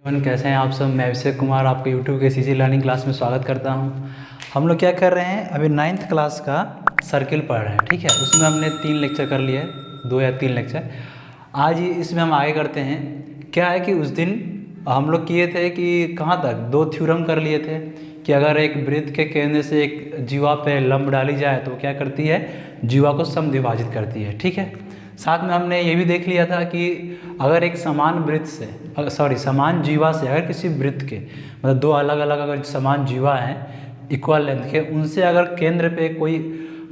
कैसे हैं आप सब। मैं अभिषेक कुमार आपके यूट्यूब के सीजी लर्निंग क्लास में स्वागत करता हूं। हम लोग क्या कर रहे हैं, अभी 9th क्लास का सर्किल पढ़ रहे हैं। ठीक है, उसमें हमने 3 लेक्चर कर लिए, 2 या 3 लेक्चर। आज इसमें हम आगे करते हैं। क्या है कि उस दिन हम लोग किए थे कि कहाँ तक 2 थ्योरम कर लिए थे कि अगर एक वृत्त के केंद्र से एक जीवा पे लंब डाली जाए तो क्या करती है, जीवा को समद्विभाजित करती है। ठीक है, साथ में हमने ये भी देख लिया था कि अगर एक समान वृत्त से समान जीवा से अगर किसी वृत्त के मतलब 2 अलग अलग अगर समान जीवा हैं इक्वल लेंथ के, उनसे अगर केंद्र पे कोई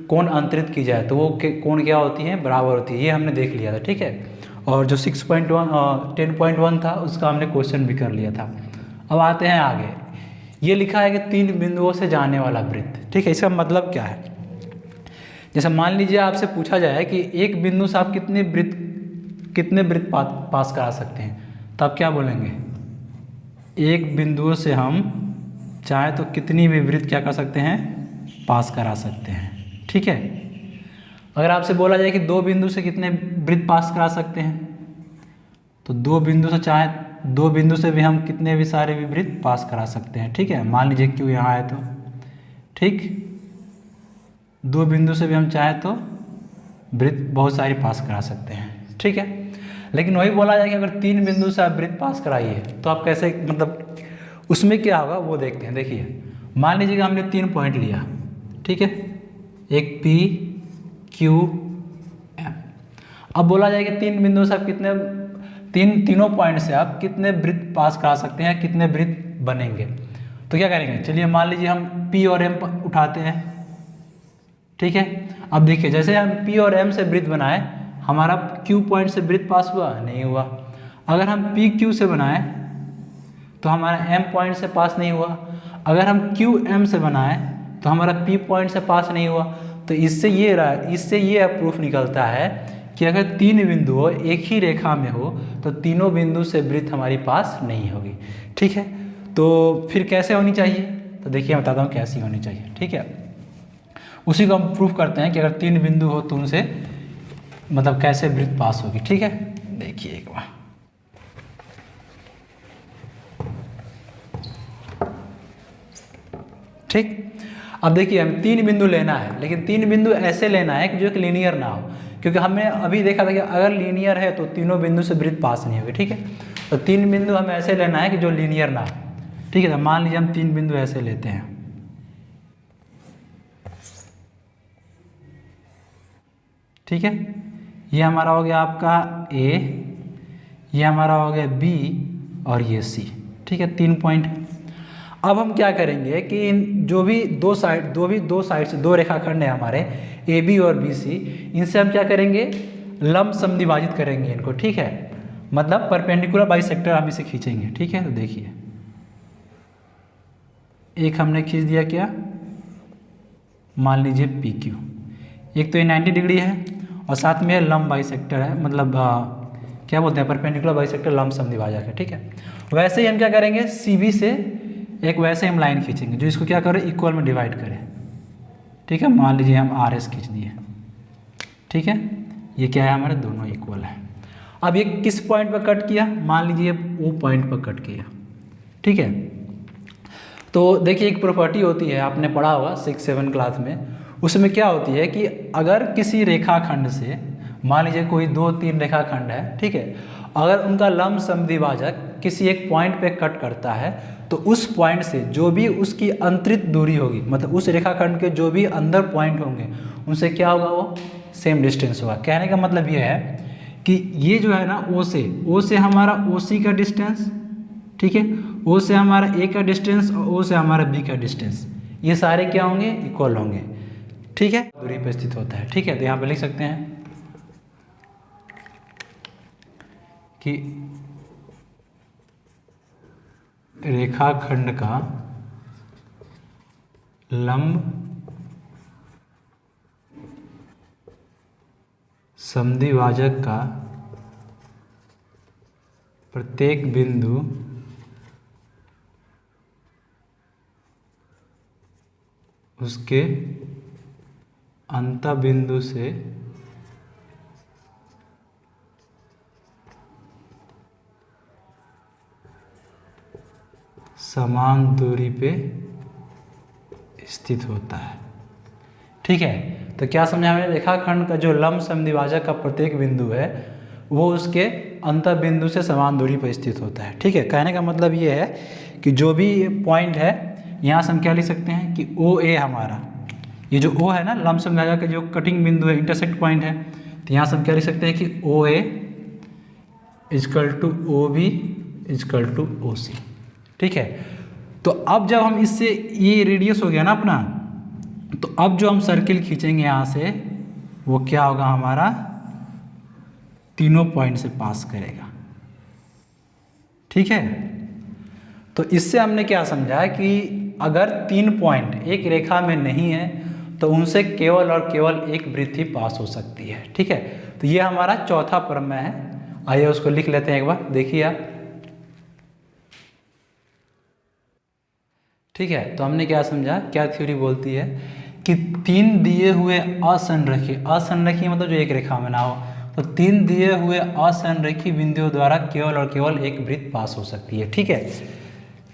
कोण अंतरित की जाए तो वो कोण क्या होती है, बराबर होती है। ये हमने देख लिया था। ठीक है, और जो 10.1 था उसका हमने क्वेश्चन भी कर लिया था। अब आते हैं आगे। ये लिखा है कि 3 बिंदुओं से जाने वाला वृत्त। ठीक है, इसका मतलब क्या है, जैसे मान लीजिए आपसे पूछा जाए कि एक बिंदु से आप कितने वृत्त पास करा सकते हैं, तो आप क्या बोलेंगे, एक बिंदु से हम चाहे तो कितनी भी वृत्त क्या कर सकते हैं, पास करा सकते हैं। ठीक है, अगर आपसे बोला जाए कि 2 बिंदु से कितने वृत्त पास करा सकते हैं, तो 2 बिंदु से भी हम कितने भी सारे भी वृत्त पास करा सकते हैं। ठीक है, मान लीजिए क्यों यहाँ है तो ठीक, 2 बिंदु से भी हम चाहे तो वृत्त बहुत सारी पास करा सकते हैं। ठीक है, लेकिन वही बोला जाए कि अगर 3 बिंदु से आप वृत्त पास कराइए तो आप कैसे, मतलब उसमें क्या होगा वो देखते हैं। देखिए, मान लीजिए कि हमने 3 पॉइंट लिया। ठीक है, एक P Q M। अब बोला जाए कि 3 बिंदु से आप तीनों पॉइंट से आप कितने वृत्त पास करा सकते हैं, कितने वृत्त बनेंगे। तो क्या करेंगे, चलिए मान लीजिए हम P और M उठाते हैं। ठीक है, अब देखिए जैसे हम P और M से वृत्त बनाए, हमारा Q पॉइंट से वृत्त पास हुआ, नहीं हुआ। अगर हम P Q से बनाए तो हमारा M पॉइंट से पास नहीं हुआ। अगर हम Q M से बनाए तो हमारा P पॉइंट से पास नहीं हुआ। तो इससे ये प्रूफ निकलता है कि अगर 3 बिंदु एक ही रेखा में हो तो तीनों बिंदु से वृत्त हमारी पास नहीं होगी। ठीक है, तो फिर कैसे होनी चाहिए, तो देखिए मैं बताता हूँ कैसी होनी चाहिए। ठीक है, उसी को हम प्रूफ करते हैं कि अगर 3 बिंदु हो तो उनसे मतलब कैसे वृत्त पास होगी। ठीक है, देखिए एक बार, ठीक। अब देखिए हम 3 बिंदु लेना है, लेकिन 3 बिंदु ऐसे लेना है कि जो एक लीनियर ना हो, क्योंकि हमने अभी देखा था कि अगर लीनियर है तो तीनों बिंदु से वृत्त पास नहीं होगी। ठीक है, तो 3 बिंदु हमें ऐसे लेना है कि जो लीनियर ना हो। ठीक है, तो मान लीजिए हम 3 बिंदु ऐसे लेते हैं। ठीक है, ये हमारा हो गया आपका A, ये हमारा हो गया B और ये C। ठीक है, 3 पॉइंट। अब हम क्या करेंगे कि जो भी दो साइड से 2 रेखाखंड है हमारे AB और BC, इनसे हम क्या करेंगे, लंब समद्विभाजित करेंगे इनको। ठीक है, मतलब परपेंडिकुलर बाइसेक्टर हम इसे खींचेंगे। ठीक है, तो देखिए एक हमने खींच दिया, क्या, मान लीजिए PQ। एक तो ये 90 डिग्री है और साथ में लंब बाइसेक्टर है, मतलब क्या बोलते हैं, परपेंडिकुलर बाइसेक्टर लंब समद्विभाजक है। ठीक है, वैसे ही हम क्या करेंगे, CB से एक वैसे हम लाइन खींचेंगे जो इसको क्या करें, इक्वल में डिवाइड करें। ठीक है, मान लीजिए हम RS खींच दिए। ठीक है, ये क्या है, हमारे दोनों इक्वल है। अब ये किस पॉइंट पर कट किया, मान लीजिए O पॉइंट पर कट किया। ठीक है, तो देखिए एक प्रॉपर्टी होती है, आपने पढ़ा होगा 6-7 क्लास में, उसमें क्या होती है कि अगर किसी रेखाखंड से, मान लीजिए कोई 2-3 रेखाखंड है। ठीक है, अगर उनका लंब समद्विभाजक किसी एक पॉइंट पे कट करता है तो उस पॉइंट से जो भी उसकी अंतरित दूरी होगी, मतलब उस रेखाखंड के जो भी अंदर पॉइंट होंगे उनसे क्या होगा, वो सेम डिस्टेंस होगा। कहने का मतलब ये है कि ये जो है ना, ओ से हमारा OC का डिस्टेंस, ठीक है, O से हमारा A का डिस्टेंस और O से हमारा B का डिस्टेंस, ये सारे क्या होंगे, इक्वल होंगे। ठीक है, दूरी पे स्थित होता है। ठीक है, तो यहाँ पे लिख सकते हैं कि रेखाखंड का लंब समद्विभाजक का प्रत्येक बिंदु उसके अंतःबिंदु से समान दूरी पे स्थित होता है। ठीक है, तो क्या समझा हमने, रेखाखंड का जो लंब समद्विभाजक का प्रत्येक बिंदु है वो उसके अंतर बिंदु से समान दूरी पर स्थित होता है। ठीक है, कहने का मतलब ये है कि जो भी पॉइंट है यहाँ से हम क्या लिख सकते हैं कि ओ ए हमारा, ये जो ओ है ना लंब समद्विभाजक का जो कटिंग बिंदु है, इंटरसेक्ट पॉइंट है, तो यहाँ से हम क्या लिख सकते हैं कि O A is equal to O B is equal to O C. ठीक है, तो अब जब हम इससे, ये रेडियस हो गया ना अपना, तो अब जो हम सर्किल खींचेंगे यहाँ से वो क्या होगा, हमारा तीनों पॉइंट से पास करेगा। ठीक है, तो इससे हमने क्या समझा कि अगर 3 पॉइंट एक रेखा में नहीं है तो उनसे केवल और केवल एक वृत्त ही पास हो सकती है। ठीक है, तो ये हमारा चौथा प्रमेय है। आइए उसको लिख लेते हैं एक बार, देखिए आप। ठीक है, तो हमने क्या समझा, क्या थ्योरी बोलती है कि 3 दिए हुए असंरेखीय मतलब जो एक रेखा में ना हो, तो 3 दिए हुए असंरेखीय बिंदुओं द्वारा केवल और केवल एक वृत्त पास हो सकती है। ठीक है,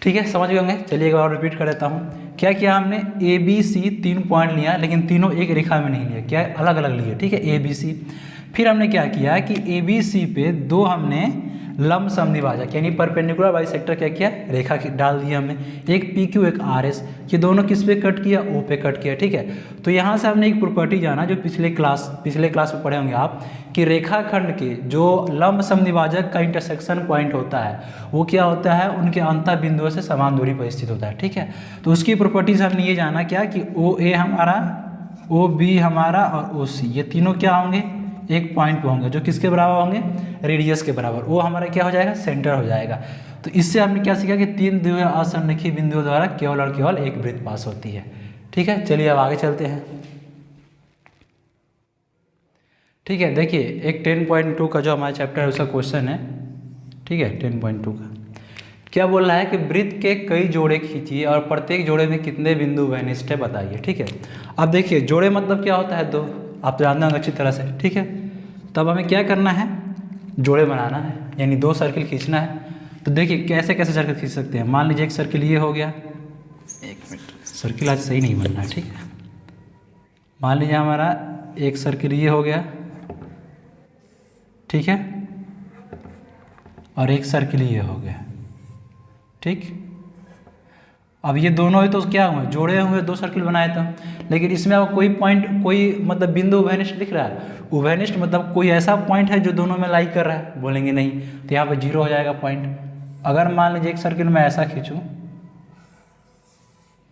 ठीक है, समझ गए होंगे। चलिए एक बार रिपीट कर देता हूँ। क्या किया हमने, ए बी सी 3 पॉइंट लिया, लेकिन तीनों एक रेखा में नहीं लिया, क्या अलग अलग लिए। ठीक है, ए बी सी। फिर हमने क्या किया कि ए बी सी पे 2 हमने लंब समद्विभाजक यानी परपेंडिकुलर बाइसेक्टर क्या किया, रेखा डाल दी हमने, एक पी क्यू एक आर एस, ये दोनों किस पे कट किया, ओ पे कट किया। ठीक है, तो यहाँ से हमने एक प्रॉपर्टी जाना जो पिछले क्लास में पढ़े होंगे आप, कि रेखाखंड के जो लंब समद्विभाजक का इंटरसेक्शन पॉइंट होता है वो क्या होता है, उनके अंतर बिंदुओं से समान दूरी पर स्थित होता है। ठीक है, तो उसकी प्रॉपर्टीज हमने ये जाना क्या कि ओ ए हमारा, ओ बी हमारा और ओ सी, ये तीनों क्या होंगे, एक पॉइंट पे होंगे जो किसके बराबर होंगे, रेडियस के बराबर। वो हमारा क्या हो जाएगा, सेंटर हो जाएगा। तो इससे हमने क्या सीखा कि 3 दिए असंरेखीय बिंदुओं द्वारा केवल और केवल एक वृत्त पास होती है। ठीक है, चलिए अब आगे चलते हैं। ठीक है, देखिए एक 10.2 का जो हमारा चैप्टर है उसका क्वेश्चन है। ठीक है, 10.2 का क्या बोल रहा है कि वृत्त के कई जोड़े खींचिए और प्रत्येक जोड़े में कितने बिंदु वैनिष्ठ है बताइए। ठीक है, अब देखिए जोड़े मतलब क्या होता है, 2 आप तो जानते होंगे अच्छी तरह से। ठीक है, तब हमें क्या करना है, जोड़े बनाना है, यानी 2 सर्किल खींचना है। तो देखिए कैसे कैसे सर्किल खींच सकते हैं। मान लीजिए एक सर्किल ये हो गया, एक मिनट, सर्किल आज सही नहीं बन रहा है। ठीक है, मान लीजिए हमारा एक सर्किल ये हो गया, ठीक है, और एक सर्किल ये हो गया। ठीक, अब ये दोनों ही तो क्या हुए, जोड़े हुए 2 सर्किल बनाए थे, लेकिन इसमें अब कोई पॉइंट, कोई मतलब बिंदु उभयनिष्ठ दिख रहा है। उभयनिष्ठ मतलब कोई ऐसा पॉइंट है जो दोनों में लाई कर रहा है, बोलेंगे नहीं, तो यहाँ पे 0 हो जाएगा पॉइंट। अगर मान लीजिए एक सर्किल में ऐसा खींचूँ,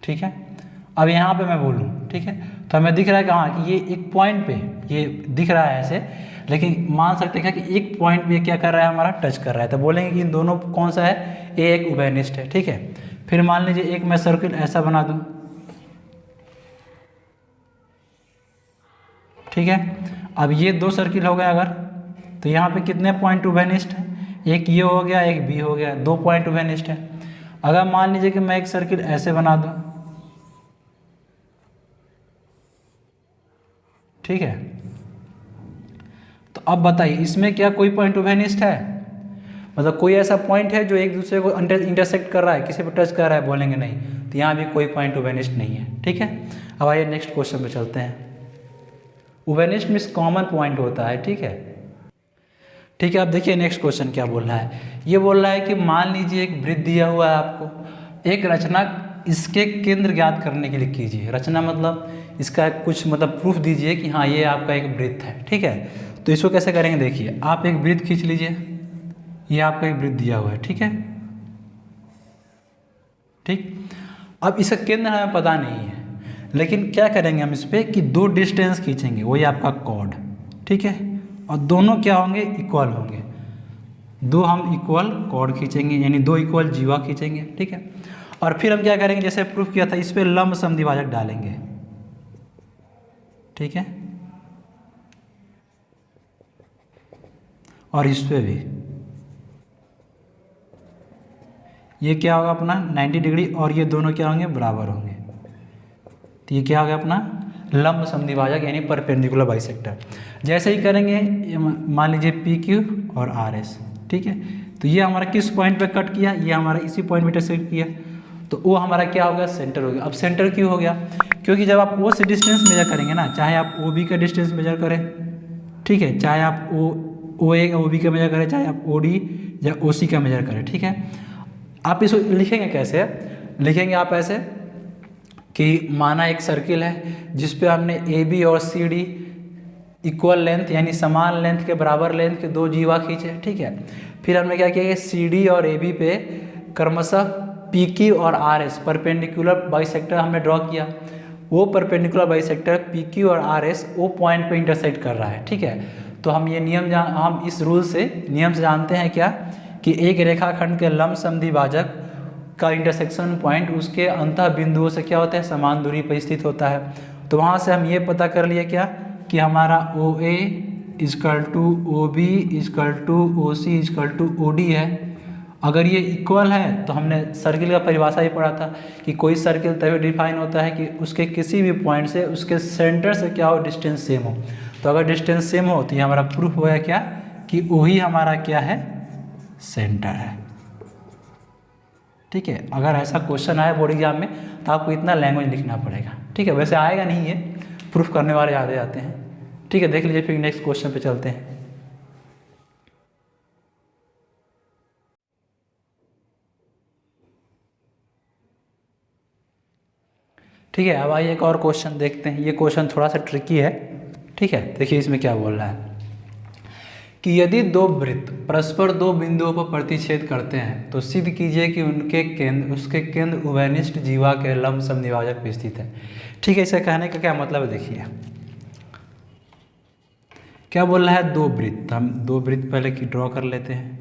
ठीक है, अब यहाँ पे मैं बोलूँ, ठीक है, तो हमें दिख रहा है कि हाँ कि ये एक पॉइंट पे ये दिख रहा है ऐसे, लेकिन मान सकते हैं कि एक पॉइंट पे क्या कर रहा है, हमारा टच कर रहा है, तो बोलेंगे कि इन दोनों कौन सा है, ए एक उभयनिष्ठ है। ठीक है, फिर मान लीजिए एक मैं सर्किल ऐसा बना दूं, ठीक है, अब ये 2 सर्किल हो गए अगर, तो यहाँ पे कितने पॉइंट उभयनिष्ठ है, एक ये हो गया एक बी हो गया, 2 पॉइंट उभयनिष्ठ है। अगर मान लीजिए कि मैं एक सर्किल ऐसे बना दूं, ठीक है, तो अब बताइए इसमें क्या कोई पॉइंट उभयनिष्ठ है, मतलब कोई ऐसा पॉइंट है जो एक दूसरे को इंटरसेक्ट कर रहा है, किसी पर टच कर रहा है, बोलेंगे नहीं, तो यहाँ भी कोई पॉइंट उभयनिष्ठ नहीं है। ठीक है, अब आइए नेक्स्ट क्वेश्चन पे चलते हैं। उभयनिष्ठ मीन्स कॉमन पॉइंट होता है। ठीक है, ठीक है, अब देखिए नेक्स्ट क्वेश्चन क्या बोल रहा है। ये बोल रहा है कि मान लीजिए एक वृत्त दिया हुआ है आपको, एक रचना इसके केंद्र ज्ञात करने के लिए कीजिए। रचना मतलब इसका कुछ मतलब प्रूफ दीजिए कि हाँ ये आपका एक वृत्त है। ठीक है, तो इसको कैसे करेंगे, देखिए आप एक वृत्त खींच लीजिए, ये आपका एक वृत्त दिया हुआ है। ठीक है, ठीक, अब इसका केंद्र हमें पता नहीं है, लेकिन क्या करेंगे हम इस पर कि 2 डिस्टेंस खींचेंगे, वही आपका कॉर्ड। ठीक है, और दोनों क्या होंगे, इक्वल होंगे, 2 हम इक्वल कॉर्ड खींचेंगे, यानी 2 इक्वल जीवा खींचेंगे। ठीक है, और फिर हम क्या करेंगे, जैसे प्रूफ किया था, इस पर लंब समद्विभाजक डालेंगे। ठीक है, और इस पे भी ये क्या होगा अपना 90 डिग्री, और ये दोनों क्या होंगे, बराबर होंगे, तो ये क्या हो गया अपना लंब समद्विभाजक यानी परपेंडिकुलर बाइसेक्टर। जैसे ही करेंगे, मान लीजिए पी क्यू और आर एस। ठीक है, तो ये हमारा किस पॉइंट पे कट किया, ये हमारा इसी पॉइंट पे इंटरसेक्ट किया, तो ओ हमारा क्या हो गया, सेंटर हो गया। अब सेंटर क्यों हो गया, क्योंकि जब आप ओ से डिस्टेंस मेजर करेंगे ना, चाहे आप ओ बी का डिस्टेंस मेजर करें, ठीक है, चाहे आप ओ ए ओ बी का मेजर करें, चाहे आप ओ डी या ओ सी का मेजर करें, ठीक है। आप इसको लिखेंगे कैसे, लिखेंगे आप ऐसे कि माना एक सर्किल है जिस पे हमने ए बी और सी डी इक्वल लेंथ यानी समान लेंथ के बराबर लेंथ के दो जीवा खींचे, ठीक है। फिर हमने क्या किया, सी डी और ए बी पे क्रमशः पी क्यू और आर एस परपेंडिकुलर बाइसेक्टर हमने ड्रॉ किया। वो परपेंडिकुलर बाइसेक्टर पी क्यू और आर एस ओ पॉइंट पे इंटरसेक्ट कर रहा है, ठीक है। तो हम ये नियम हम इस रूल से नियम से जानते हैं क्या, कि एक रेखाखंड के लंब समद्विभाजक का इंटरसेक्शन पॉइंट उसके अंतः बिंदुओं से क्या होता है, समान दूरी पर स्थित होता है। तो वहाँ से हम ये पता कर लिए क्या, कि हमारा O A is equal to O B is equal to O C is equal to O D है। अगर ये इक्वल है तो हमने सर्किल का परिभाषा ही पढ़ा था कि कोई सर्किल तभी डिफाइन होता है कि उसके किसी भी पॉइंट से उसके सेंटर से क्या हो, डिस्टेंस सेम हो। तो अगर डिस्टेंस सेम हो तो ये हमारा प्रूफ हो गया क्या, कि वही हमारा क्या है, सेंटर है, ठीक है। अगर ऐसा क्वेश्चन आए बोर्ड एग्जाम में तो आपको इतना लैंग्वेज लिखना पड़ेगा, ठीक है। वैसे आएगा नहीं, ये प्रूफ करने वाले याद आते हैं, ठीक है। देख लीजिए, फिर नेक्स्ट क्वेश्चन पे चलते हैं। ठीक है, अब आइए एक और क्वेश्चन देखते हैं। ये क्वेश्चन थोड़ा सा ट्रिकी है, ठीक है। देखिए इसमें क्या बोल रहा है कि यदि दो वृत्त परस्पर दो बिंदुओं पर प्रतिच्छेद करते हैं तो सिद्ध कीजिए कि उसके केंद्र उभयनिष्ठ जीवा के लंब समद्विभाजक पे स्थित है, ठीक है। इसे कहने का क्या मतलब है, देखिए क्या बोल रहा है, दो वृत्त, हम दो वृत्त पहले की ड्रॉ कर लेते हैं,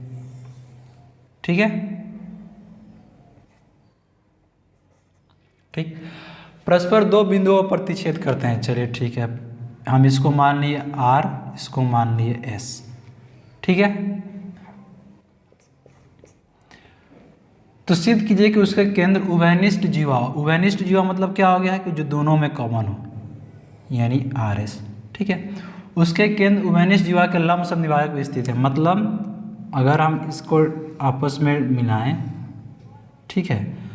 ठीक है, ठीक। परस्पर दो बिंदुओं पर प्रतिच्छेद करते हैं, चलिए ठीक है, हम इसको मान लिए R, इसको मान लिए S, ठीक है। तो सिद्ध कीजिए कि उसके केंद्र उभयनिष्ठ जीवा, उभयनिष्ठ जीवा मतलब क्या हो गया है, कि जो दोनों में कॉमन हो, यानी RS, ठीक है। उसके केंद्र उभयनिष्ठ जीवा के लंब समद्विभाजक पे स्थित है। मतलब अगर हम इसको आपस में मिलाएं, ठीक है,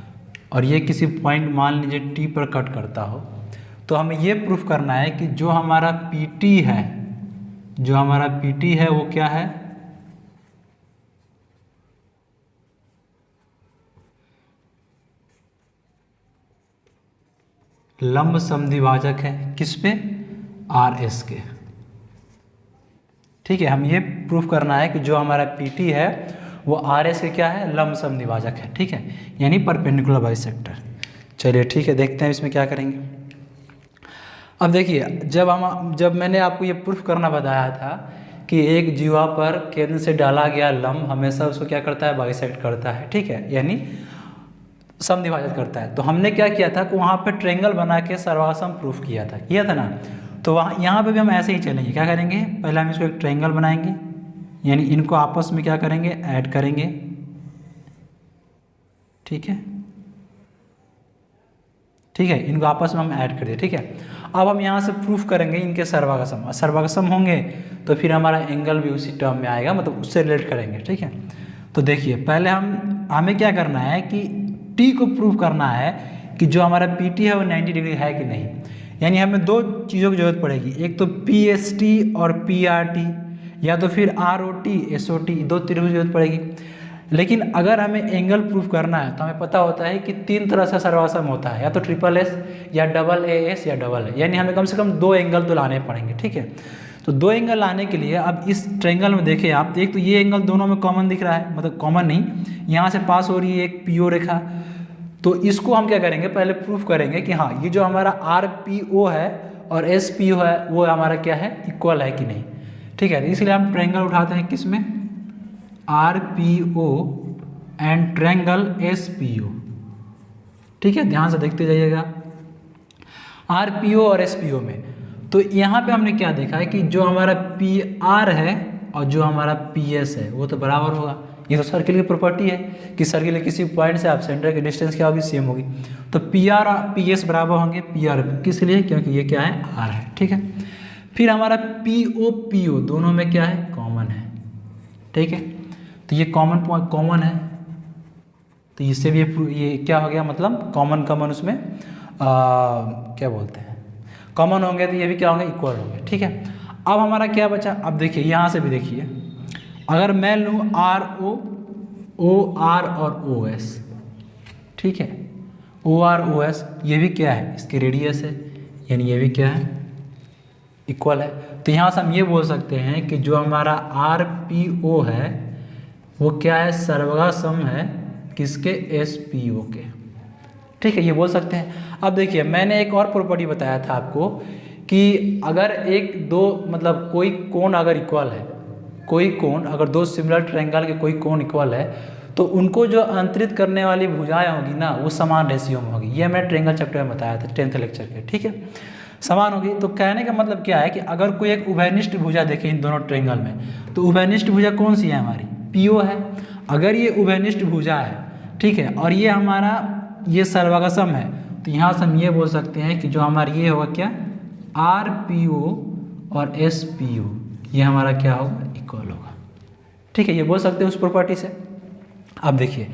और ये किसी पॉइंट मान लीजिए T पर कट करता हो, तो हमें ये प्रूफ करना है कि जो हमारा PT है, जो हमारा PT है वो क्या है, लंब समद्विभाजक है, किस पे, RS के, ठीक है। हम ये प्रूफ करना है कि जो हमारा PT है वो RS के क्या है, लंब समद्विभाजक है, ठीक है, यानी परपेंडिकुलर बाइसेक्टर। चलिए ठीक है, देखते हैं इसमें क्या करेंगे। अब देखिए, जब मैंने आपको ये प्रूफ करना बताया था कि एक जीवा पर केंद्र से डाला गया लंब हमेशा उसको क्या करता है, बाइसेक्ट करता है, ठीक है, यानी समद्विभाजक करता है। तो हमने क्या किया था कि वहाँ पे ट्रायंगल बना के सर्वासम प्रूफ किया था ना। तो वहाँ यहाँ पे भी हम ऐसे ही चलेंगे, क्या करेंगे, पहले हम इसको एक ट्रायंगल बनाएंगे, यानी इनको आपस में क्या करेंगे, ऐड करेंगे, ठीक है, ठीक है, इनको आपस में हम ऐड कर दिए, ठीक है। अब हम यहाँ से प्रूफ करेंगे इनके सर्वागसम, सर्वागसम होंगे तो फिर हमारा एंगल भी उसी टर्म में आएगा, मतलब उससे रिलेट करेंगे, ठीक है। तो देखिए पहले हमें क्या करना है कि T को प्रूफ करना है कि जो हमारा PT है वो 90 डिग्री है कि नहीं। यानी हमें दो चीज़ों की जरूरत पड़ेगी, एक तो PST और PRT, या तो फिर ROT SOT, दो त्रिभुज की जरूरत पड़ेगी। लेकिन अगर हमें एंगल प्रूफ करना है तो हमें पता होता है कि तीन तरह से सर्वासम होता है, या तो SSS या AA या AA, यानी हमें कम से कम दो एंगल तो लाने पड़ेंगे, ठीक है। तो दो एंगल लाने के लिए अब इस ट्रायंगल में देखिए आप, एक तो ये एंगल दोनों में कॉमन दिख रहा है, मतलब कॉमन नहीं, यहाँ से पास हो रही है एक PO रेखा। तो इसको हम क्या करेंगे, पहले प्रूफ करेंगे कि हाँ ये जो हमारा RPO है और SPO है वो हमारा क्या है, इक्वल है कि नहीं, ठीक है। इसलिए हम ट्रायंगल उठाते हैं किसमें, RPO एंड ट्रायंगल SPO, ठीक है, ध्यान से देखते जाइएगा। RPO और SPO में तो यहाँ पे हमने क्या देखा है कि जो हमारा PR है और जो हमारा PS है वो तो बराबर होगा। ये तो सर्किल की प्रॉपर्टी है कि सर्किल के किसी पॉइंट से आप सेंटर की डिस्टेंस क्या होगी, सेम होगी। तो PR और PS बराबर होंगे, PR किस लिए, क्योंकि ये क्या है, R है, ठीक है। फिर हमारा PO दोनों में क्या है, कॉमन है, ठीक है। तो ये कॉमन है, तो इससे भी ये क्या हो गया, मतलब कॉमन उसमें क्या बोलते हैं, कॉमन होंगे तो ये भी क्या होंगे, इक्वल होंगे। ठीक है, अब हमारा क्या बचा, अब देखिए यहाँ से भी देखिए, अगर मैं लूँ आर ओ आर और ओ एस, ठीक है, ओ आर ओ एस, ये भी क्या है, इसकी रेडियस है, यानी ये भी क्या है, इक्वल है। तो यहाँ से हम ये बोल सकते हैं कि जो हमारा आर पी ओ है वो क्या है, सर्वगासम है किसके, एस पी ओ के। ठीक है, ये बोल सकते हैं। अब देखिए मैंने एक और प्रॉपर्टी बताया था आपको कि अगर एक दो मतलब कोई कोण अगर इक्वल है, कोई कोण अगर दो सिमिलर ट्रायंगल के कोई कोण इक्वल है तो उनको जो अंतरित करने वाली भुजाएं होगी ना वो समान रेशियो में होगी। ये मैंने ट्रायंगल चैप्टर में बताया था 10th लेक्चर के। ठीक है, समान होगी। तो कहने का मतलब क्या है कि अगर कोई एक उभयनिष्ठ भुजा देखे इन दोनों ट्रायंगल में, तो उभयनिष्ठ भुजा कौन सी है, हमारी पीओ है। अगर ये उभयनिष्ठ भुजा है, ठीक है, और ये हमारा ये सर्वगासम है, तो यहाँ से हम ये बोल सकते हैं कि जो हमारा ये होगा क्या, आर पी ओ और एस पी ओ, ये हमारा क्या होगा, इक्वल होगा। ठीक है, ये बोल सकते हैं उस प्रॉपर्टी से। अब देखिए,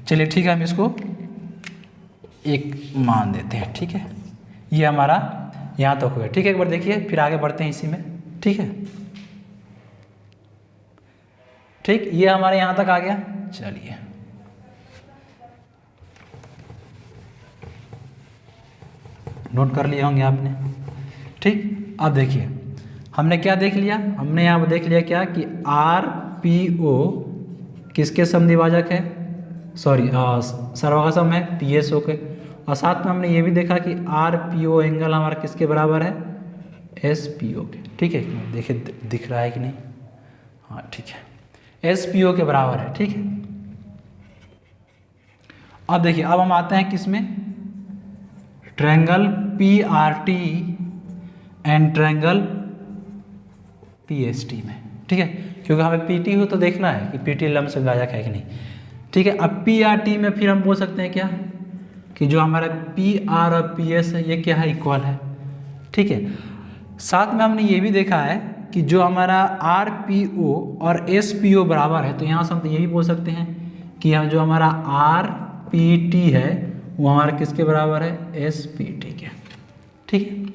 चलिए ठीक है, हम इसको एक मान देते हैं। ठीक है, ये हमारा यहाँ तक हो गया। ठीक है, एक बार देखिए, फिर आगे बढ़ते हैं इसी में। ठीक है, ठीक, ये हमारे यहाँ तक आ गया। चलिए नोट कर लिए होंगे आपने। ठीक, अब देखिए हमने क्या देख लिया, हमने यहाँ पर देख लिया क्या कि आर पी ओ किसके समद्विभाजक है, सॉरी सर्वगासम है पी एस ओ के। और साथ में हमने ये भी देखा कि आर पी ओ एंगल हमारा किसके बराबर है, एस पी ओ के। ठीक है, देखिए दिख रहा है कि नहीं, हाँ ठीक है, एस पी ओ के बराबर है। ठीक है, अब देखिए, अब हम आते हैं किसमें, triangle P R T and triangle P S T में। ठीक है, क्योंकि हमें पी टी हो तो देखना है कि पी टी लंब समद्विभाजक है कि नहीं। ठीक है, अब पी आर टी में फिर हम बोल सकते हैं क्या कि जो हमारा पी आर और पी एस है ये क्या है, इक्वल है। ठीक है, साथ में हमने ये भी देखा है कि जो हमारा आर पी ओ और एस पी ओ बराबर है, तो यहाँ से हम ये भी बोल सकते हैं कि यहाँ जो हमारा आर पी टी है वो हमारा किसके बराबर है, एस पी टी के। ठीक है,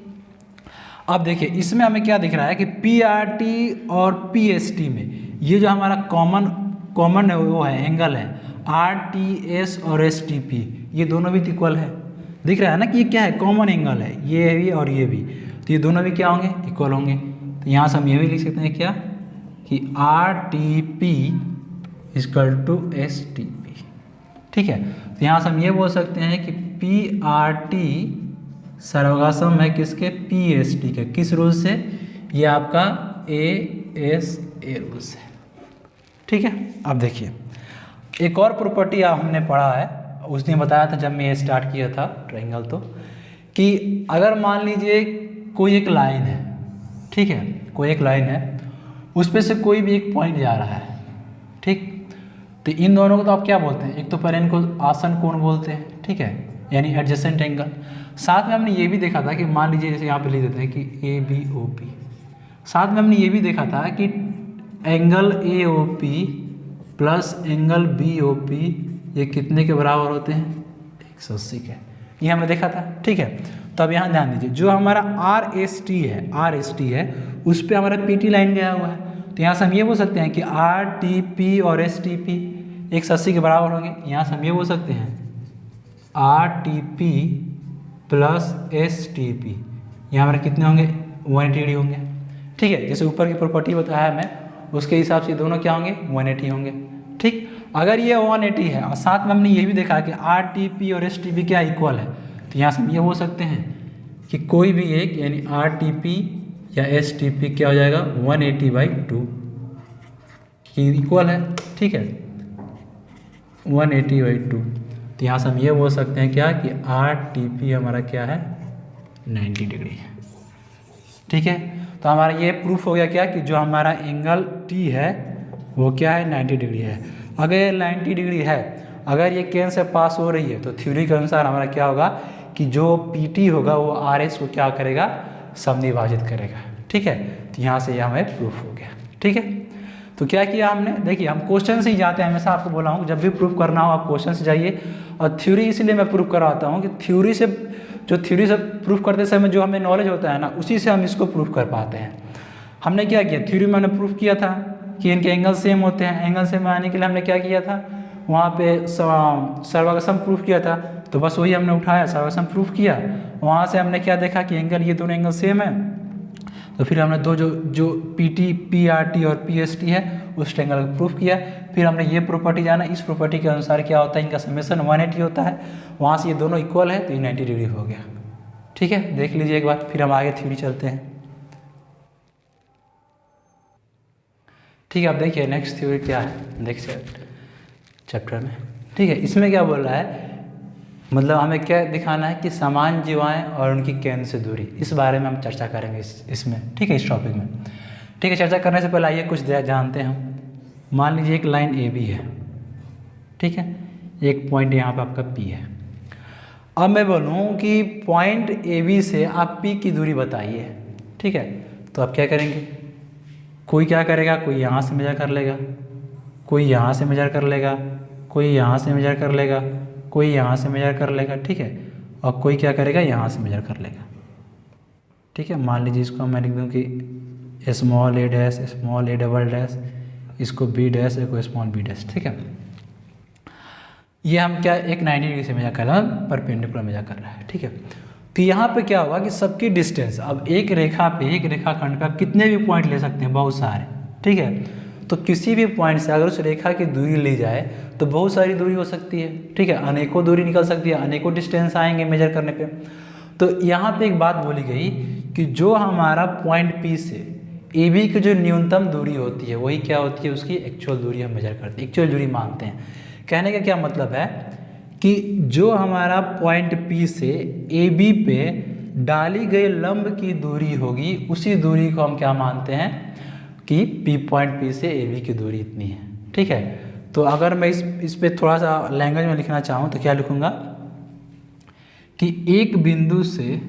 अब देखिए इसमें हमें क्या दिख रहा है कि पी आर टी और पी एस टी में ये जो हमारा कॉमन है वो है एंगल है आर टी एस और एस टी पी, ये दोनों भी इक्वल है। दिख रहा है ना कि ये क्या है, कॉमन एंगल है, ये भी और ये भी, तो ये दोनों भी क्या होंगे, इक्वल होंगे। तो यहाँ से हम ये भी लिख सकते हैं क्या कि R T P equal to S T P. ठीक है, तो यहाँ से हम ये बोल सकते हैं कि पी आर टी सर्वगासम है किसके, पी एस टी के। किस रूल से, ये आपका ए एस ए रूल से। ठीक है, अब देखिए एक और प्रॉपर्टी हमने पढ़ा है, उसने बताया था जब मैं ये स्टार्ट किया था ट्रायंगल, तो कि अगर मान लीजिए कोई एक लाइन है, ठीक है, कोई एक लाइन है, उस पे से कोई भी एक पॉइंट जा रहा है। ठीक, तो इन दोनों को तो आप क्या बोलते हैं, एक तो पहले इनको आसन कोण बोलते हैं। ठीक है, यानी एडजेसेंट एंगल। साथ में हमने ये भी देखा था कि मान लीजिए जैसे यहाँ पे लिख देते हैं कि ए बी ओ पी। साथ में हमने ये भी देखा था कि angle A O P plus angle B O P ये कितने के बराबर होते हैं, 180 के। ये हमने देखा था। ठीक है, तो अब यहाँ ध्यान दीजिए, जो हमारा आर एस टी है उस पर हमारा पी टी लाइन गया हुआ है। तो यहाँ से हम ये बोल सकते हैं कि आर टी पी और एस टी पी 180 के बराबर होंगे। यहाँ से हम ये बोल सकते हैं are T P plus S T P, यहाँ हमारे कितने होंगे, 180 डिग्री होंगे। ठीक है, जैसे ऊपर की प्रॉपर्टी बताया मैं उसके हिसाब से दोनों क्या होंगे, 180 होंगे। ठीक, अगर ये 180 है और साथ में हमने ये भी देखा कि आर टी पी और एस टी पी क्या इक्वल है, तो यहाँ से हम ये बोल सकते हैं कि कोई भी एक यानी आर टी पी या एस टी पी क्या हो जाएगा, 180/2 की इक्वल है। ठीक है, 180/2। तो यहाँ से हम ये बोल सकते हैं क्या कि आर टी पी हमारा क्या है, 90 डिग्री है। ठीक है, तो हमारा ये प्रूफ हो गया क्या कि जो हमारा एंगल टी है वो क्या है, 90 डिग्री है। अगर 90 डिग्री है, अगर ये केंद्र से पास हो रही है, तो थ्योरी के अनुसार हमारा क्या होगा कि जो पी टी होगा वो आर एस को क्या करेगा, समद्विभाजित करेगा। ठीक है, तो यहाँ से ये हमें प्रूफ हो गया। ठीक है, तो क्या किया हमने, देखिए हम क्वेश्चन से ही जाते हैं, हमेशा आपको बोला हूँ जब भी प्रूफ करना हो आप क्वेश्चन से जाइए। और थ्योरी इसलिए मैं प्रूफ कराता हूँ कि थ्योरी से प्रूफ करते समय जो हमें नॉलेज होता है ना, उसी से हम इसको प्रूफ कर पाते हैं। हमने क्या किया, थ्योरी में हमने प्रूफ किया था कि इनके एंगल सेम होते हैं। एंगल सेम आने के लिए हमने क्या किया था, वहाँ पे सर्वसम प्रूफ किया था, तो बस वही हमने उठाया, सर्वसम प्रूफ किया। वहाँ से हमने क्या देखा कि एंगल, ये दोनों एंगल सेम है, तो फिर हमने दो जो PT, PRT और PST है उस ट्रायंगल को प्रूफ किया। फिर हमने ये प्रॉपर्टी जाना, इस प्रॉपर्टी के अनुसार क्या होता है, इनका समेशन 180 होता है। वहाँ से ये दोनों इक्वल है तो ये 90 डिग्री हो गया। ठीक है, देख लीजिए एक बार, फिर हम आगे थ्योरी चलते हैं। ठीक है, अब देखिए नेक्स्ट थ्योरी क्या है नेक्स्ट चैप्टर में। ठीक है, इसमें क्या बोल रहा है, मतलब हमें क्या दिखाना है कि समान जीवाएं और उनकी केंद्र से दूरी, इस बारे में हम चर्चा करेंगे इसमें। ठीक है, इस टॉपिक में। ठीक है, चर्चा करने से पहले आइए कुछ जानते हैं हम। मान लीजिए एक लाइन AB है, ठीक है, एक पॉइंट यहाँ पे आपका P है। अब मैं बोलूँ कि पॉइंट AB से आप P की दूरी बताइए। ठीक है, तो आप क्या करेंगे, कोई क्या करेगा, कोई यहाँ से मेजर कर लेगा, कोई यहाँ से मेजर कर लेगा, कोई यहाँ से मेजर कर लेगा, कोई यहाँ से मेजर कर लेगा। ठीक है, और कोई क्या करेगा, यहाँ से मेजर कर लेगा। ठीक है, मान लीजिए इसको मैं लिख दूँ कि small a dash, small a double dash, इसको B डैश, इसको स्मॉल b डैश। ठीक है, ये हम क्या एक 90 डिग्री से मेजर कर रहे हैं, परपेंडिकुलर मेजर कर रहा है। ठीक है, तो यहाँ पे क्या होगा कि सबकी डिस्टेंस, अब एक रेखा पे, एक रेखाखंड पे आप कितने भी पॉइंट ले सकते हैं, बहुत सारे। ठीक है, तो किसी भी पॉइंट से अगर उस रेखा की दूरी ली जाए तो बहुत सारी दूरी हो सकती है। ठीक है, अनेकों दूरी निकल सकती है, अनेकों डिस्टेंस आएंगे मेजर करने पे। तो यहाँ पे एक बात बोली गई कि जो हमारा पॉइंट P से AB की जो न्यूनतम दूरी होती है वही क्या होती है, उसकी एक्चुअल दूरी हम मेजर करते हैं, एक्चुअल दूरी मानते हैं। कहने का क्या मतलब है कि जो हमारा पॉइंट P से AB पे डाली गई लंब की दूरी होगी, उसी दूरी को हम क्या मानते हैं कि पॉइंट P से AB की दूरी इतनी है। ठीक है, तो अगर मैं इस पे थोड़ा सा लैंग्वेज में लिखना चाहूँ तो क्या लिखूँगा कि एक बिंदु से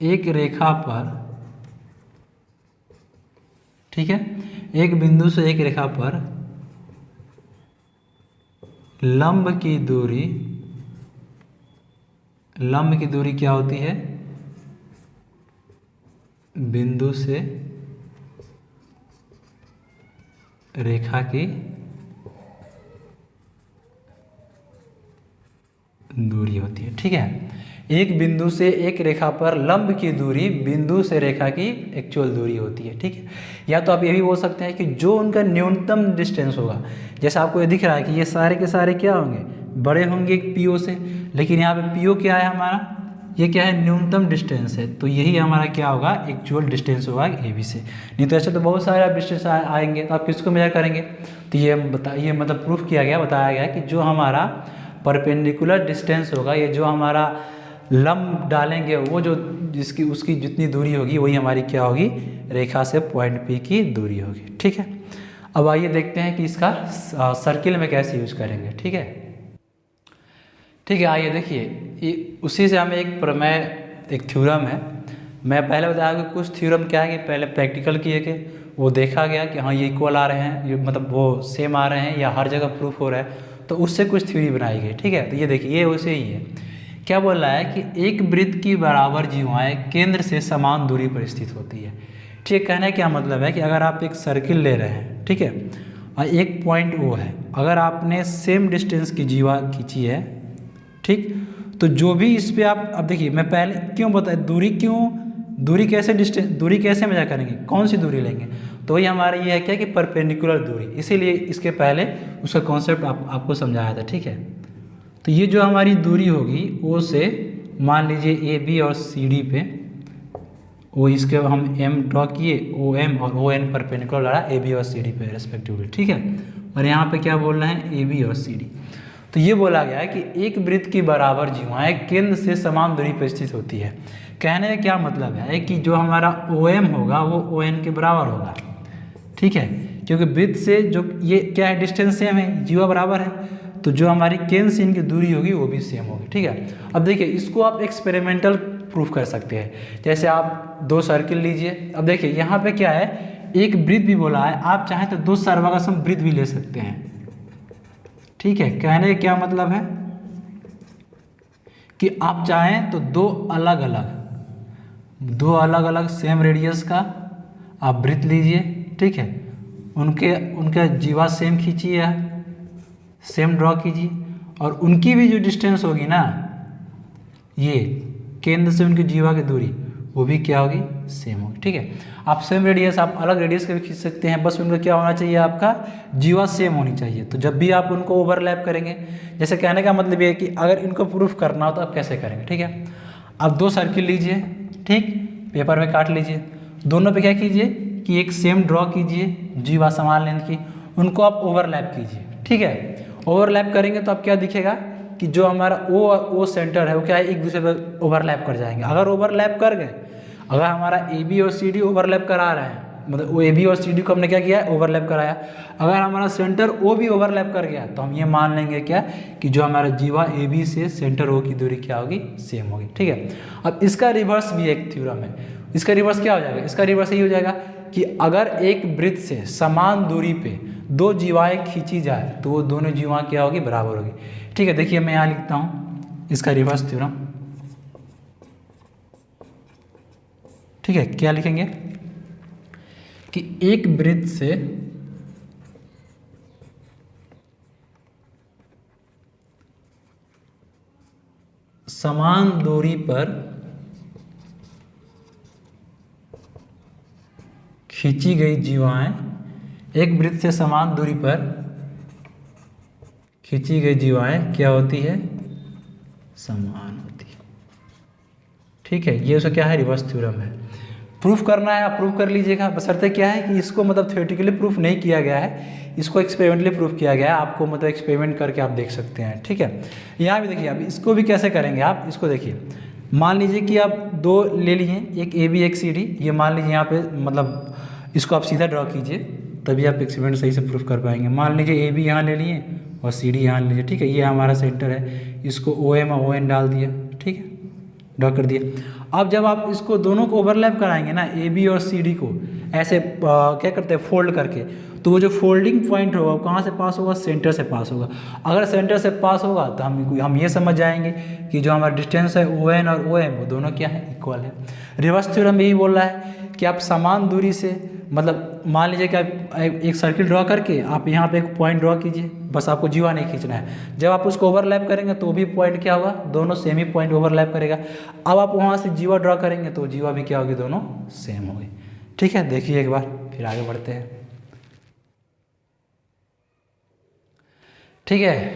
एक रेखा पर, ठीक है, एक बिंदु से एक रेखा पर लंब की दूरी क्या होती है, बिंदु से रेखा की दूरी होती है। ठीक है, एक बिंदु से एक रेखा पर लंब की दूरी बिंदु से रेखा की एक्चुअल दूरी होती है। ठीक है, या तो आप ये भी बोल सकते हैं कि जो उनका न्यूनतम डिस्टेंस होगा, जैसे आपको ये दिख रहा है कि ये सारे के सारे क्या होंगे, बड़े होंगे PO से, लेकिन यहाँ पे PO क्या है हमारा, ये क्या है, न्यूनतम डिस्टेंस है, तो यही हमारा क्या होगा, एक्चुअल डिस्टेंस होगा AB से। नहीं तो ऐसे तो बहुत सारे डिस्टेंस आएंगे, तो आप किसको मेजर करेंगे, तो ये मतलब प्रूफ किया गया, बताया गया कि जो हमारा परपेंडिकुलर डिस्टेंस होगा, ये जो हमारा लंब डालेंगे वो जो उसकी जितनी दूरी होगी वही हमारी क्या होगी, रेखा से पॉइंट P की दूरी होगी। ठीक है, अब आइए देखते हैं कि इसका सर्किल में कैसे यूज करेंगे। ठीक है, आइए देखिए, उसी से हमें एक प्रमेय, एक थ्योरम है। मैं पहले बताया कि कुछ थ्योरम क्या है कि पहले प्रैक्टिकल किए के वो देखा गया कि हाँ ये इक्वल आ रहे हैं, ये मतलब वो सेम आ रहे हैं या हर जगह प्रूफ हो रहा है, तो उससे कुछ थ्योरी बनाई गई। ठीक है, तो ये देखिए ये वैसे ही है। क्या बोल रहा है कि एक वृत्त की बराबर जीवाएँ केंद्र से समान दूरी पर स्थित होती है। ठीक है, कहने का क्या मतलब है कि अगर आप एक सर्किल ले रहे हैं, ठीक है, और एक पॉइंट O है, अगर आपने सेम डिस्टेंस की जीवा खींची है, ठीक, तो जो भी इस पे आप, अब देखिए मैं पहले क्यों बताया दूरी कैसे मेजर करेंगे, कौन सी दूरी लेंगे, तो वही हमारा ये है क्या कि परपेंडिकुलर दूरी, इसीलिए इसके पहले उसका कॉन्सेप्ट आपको समझाया था। ठीक है, तो ये जो हमारी दूरी होगी O से, मान लीजिए AB और CD पे, वो इसके हम M ड्रॉ किए, OM और ON परपेंडिकुलर लड़ा AB और CD पे रेस्पेक्टिवली। ठीक है, और यहाँ पे क्या बोल रहे हैं, AB और CD। तो ये बोला गया है कि एक वृत्त की बराबर जीवाएँ केंद्र से समान दूरी पर स्थित होती है। कहने का क्या मतलब है कि जो हमारा OM होगा वो ON के बराबर होगा। ठीक है, क्योंकि वृत्त से जो ये क्या है, डिस्टेंस सेम है, जीवा बराबर है, तो जो हमारी केंद्र से इनकी दूरी होगी वो भी सेम होगी। ठीक है, अब देखिए इसको आप एक्सपेरिमेंटल प्रूफ कर सकते हैं। जैसे आप 2 सर्किल लीजिए, अब देखिए यहाँ पे क्या है, एक वृत्त भी बोला है, आप चाहें तो 2 सर्वांगासम वृत्त भी ले सकते हैं। ठीक है, कहने का क्या मतलब है कि आप चाहें तो दो अलग अलग सेम रेडियस का आप वृत्त लीजिए। ठीक है, उनके जीवा सेम खींचिए, सेम ड्रॉ कीजिए, और उनकी भी जो डिस्टेंस होगी ना, ये केंद्र से उनकी जीवा की दूरी, वो भी क्या होगी, सेम होगी। ठीक है, आप सेम रेडियस, आप अलग रेडियस के भी खींच सकते हैं, बस उनका क्या होना चाहिए, आपका जीवा सेम होनी चाहिए। तो जब भी आप उनको ओवरलैप करेंगे, जैसे कहने का मतलब ये है कि अगर इनको प्रूफ करना हो तो आप कैसे करेंगे। ठीक है, आप 2 सर्किल लीजिए, ठीक, पेपर में काट लीजिए, दोनों पे क्या कीजिए कि एक सेम ड्रॉ कीजिए, जीवा समान लेंथ की, उनको आप ओवरलैप कीजिए। ठीक है, ओवरलैप करेंगे तो आप क्या दिखेगा कि जो हमारा ओ सेंटर है वो क्या है, एक दूसरे पर ओवरलैप कर जाएंगे। अगर ओवरलैप कर गए, अगर हमारा ए बी और सी डी ओवरलैप करा रहे हैं, मतलब वो ए बी और सी डी को हमने क्या किया है, ओवरलैप कराया, अगर हमारा सेंटर ओ भी ओवरलैप कर गया तो हम ये मान लेंगे क्या कि जो हमारा जीवा ए बी से सेंटर ओ की दूरी क्या होगी, सेम होगी। ठीक है, अब इसका रिवर्स भी एक थ्योरम है। इसका रिवर्स क्या हो जाएगा, इसका रिवर्स यही हो जाएगा कि अगर एक वृत्त से समान दूरी पे 2 जीवाएँ खींची जाए तो वो दोनों जीवा क्या होगी, बराबर होगी। ठीक है, देखिए मैं यहाँ लिखता हूँ इसका रिवर्स थ्योरम। ठीक है, क्या लिखेंगे कि एक वृत्त से समान दूरी पर खींची गई जीवाएं, एक वृत्त से समान दूरी पर खींची गई जीवाएं क्या होती है, समान होती है। ठीक है, ये उसका क्या है, रिवर्स थ्योरम है। प्रूफ करना है, आप प्रूफ कर लीजिएगा, बशर्ते क्या है कि इसको मतलब थ्योरेटिकली प्रूफ नहीं किया गया है, इसको एक्सपेरिमेंटली प्रूफ किया गया है। आपको मतलब एक्सपेरिमेंट करके आप देख सकते हैं। ठीक है, यहाँ भी देखिए, अब इसको भी कैसे करेंगे आप, इसको देखिए, मान लीजिए कि आप 2 ले लिए, एक ए बी एक सी डी, ये मान लीजिए यहाँ पे, मतलब इसको आप सीधा ड्रॉ कीजिए, तभी आप एक्सपेरिमेंट सही से प्रूफ कर पाएंगे। मान लीजिए ए बी यहाँ ले लिए और सी डी यहाँ ले लीजिए। ठीक है, ये हमारा सेंटर है, इसको ओ एम और ओ एन डाल दिया। ठीक है, ड्रॉ कर दिया। अब जब आप इसको दोनों को ओवरलैप कराएंगे ना, ए बी और सी डी को ऐसे क्या करते हैं, फोल्ड करके, तो वो जो फोल्डिंग पॉइंट होगा वो कहाँ से पास होगा, सेंटर से पास होगा। अगर सेंटर से पास होगा तो हम ये समझ जाएंगे कि जो हमारा डिस्टेंस है ओ एन और ओ एम वो दोनों क्या है, इक्वल है। रिवर्स थ्योरम यही बोल रहा है कि आप समान दूरी से, मतलब मान लीजिए कि आप एक सर्किल ड्रॉ करके आप यहाँ पे एक पॉइंट ड्रॉ कीजिए, बस आपको जीवा नहीं खींचना है। जब आप उसको ओवरलैप करेंगे तो भी पॉइंट क्या होगा, दोनों सेम ही पॉइंट ओवरलैप करेगा। अब आप वहाँ से जीवा ड्रॉ करेंगे तो जीवा भी क्या होगी, दोनों सेम होगी। ठीक है, देखिए एक बार, फिर आगे बढ़ते हैं। ठीक है,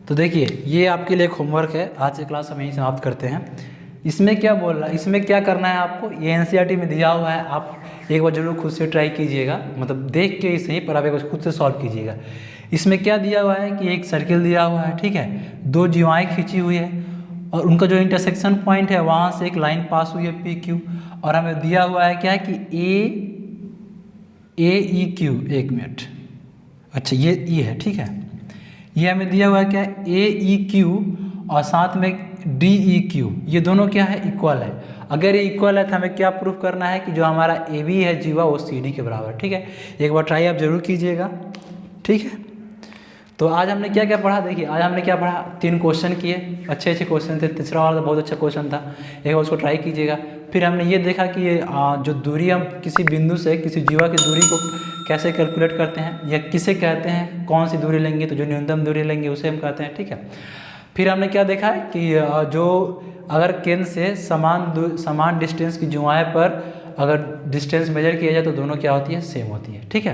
तो देखिए ये आपके लिए एक होमवर्क है, आज की क्लास हम यहीं समाप्त करते हैं। इसमें क्या बोल रहा है, इसमें क्या करना है आपको, ये एनसीईआरटी में दिया हुआ है, आप एक बार जरूर खुद से ट्राई कीजिएगा, मतलब देख के ही सही, पर आप एक बार खुद से सॉल्व कीजिएगा। इसमें क्या दिया हुआ है कि एक सर्किल दिया हुआ है, ठीक है, 2 जीवाएँ खींची हुई है और उनका जो इंटरसेक्शन पॉइंट है वहाँ से एक लाइन पास हुई है पी क्यू, और हमें दिया हुआ है क्या है कि ए ई क्यू, एक मिनट, अच्छा ये ई है। ठीक है, ये हमें दिया हुआ है क्या है, ए ई क्यू और साथ में डी ई क्यू, ये दोनों क्या है, इक्वल है। अगर ये इक्वल है तो हमें क्या प्रूफ करना है कि जो हमारा ए बी है जीवा वो सी डी के बराबर। ठीक है, एक बार ट्राई आप जरूर कीजिएगा। ठीक है, तो आज हमने क्या क्या पढ़ा, देखिए आज हमने क्या पढ़ा, 3 क्वेश्चन किए, अच्छे क्वेश्चन थे, तीसरा वाला बहुत अच्छा क्वेश्चन था, एक बार उसको ट्राई कीजिएगा। फिर हमने ये देखा कि ये जो दूरी हम किसी बिंदु से किसी जीवा की दूरी को कैसे कैलकुलेट करते हैं या किसे कहते हैं, कौन सी दूरी लेंगे तो जो न्यूनतम दूरी लेंगे उसे हम कहते हैं। ठीक है, फिर हमने क्या देखा है कि जो अगर केंद्र से समान डिस्टेंस की जीवाएँ पर अगर डिस्टेंस मेजर किया जाए तो दोनों क्या होती है, सेम होती है। ठीक है,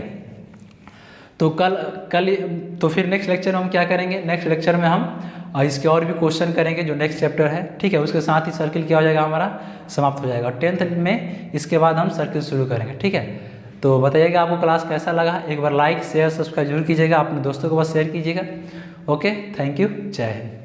तो कल तो फिर नेक्स्ट लेक्चर में हम क्या करेंगे, नेक्स्ट लेक्चर में हम इसके और भी क्वेश्चन करेंगे जो नेक्स्ट चैप्टर है। ठीक है, उसके साथ ही सर्किल क्या हो जाएगा, हमारा समाप्त हो जाएगा। और 10th में इसके बाद हम सर्किल शुरू करेंगे। ठीक है, तो बताइएगा आपको क्लास कैसा लगा, एक बार लाइक शेयर सब्सक्राइब जरूर कीजिएगा, अपने दोस्तों को बस शेयर कीजिएगा। ओके, थैंक यू, जय हिंद।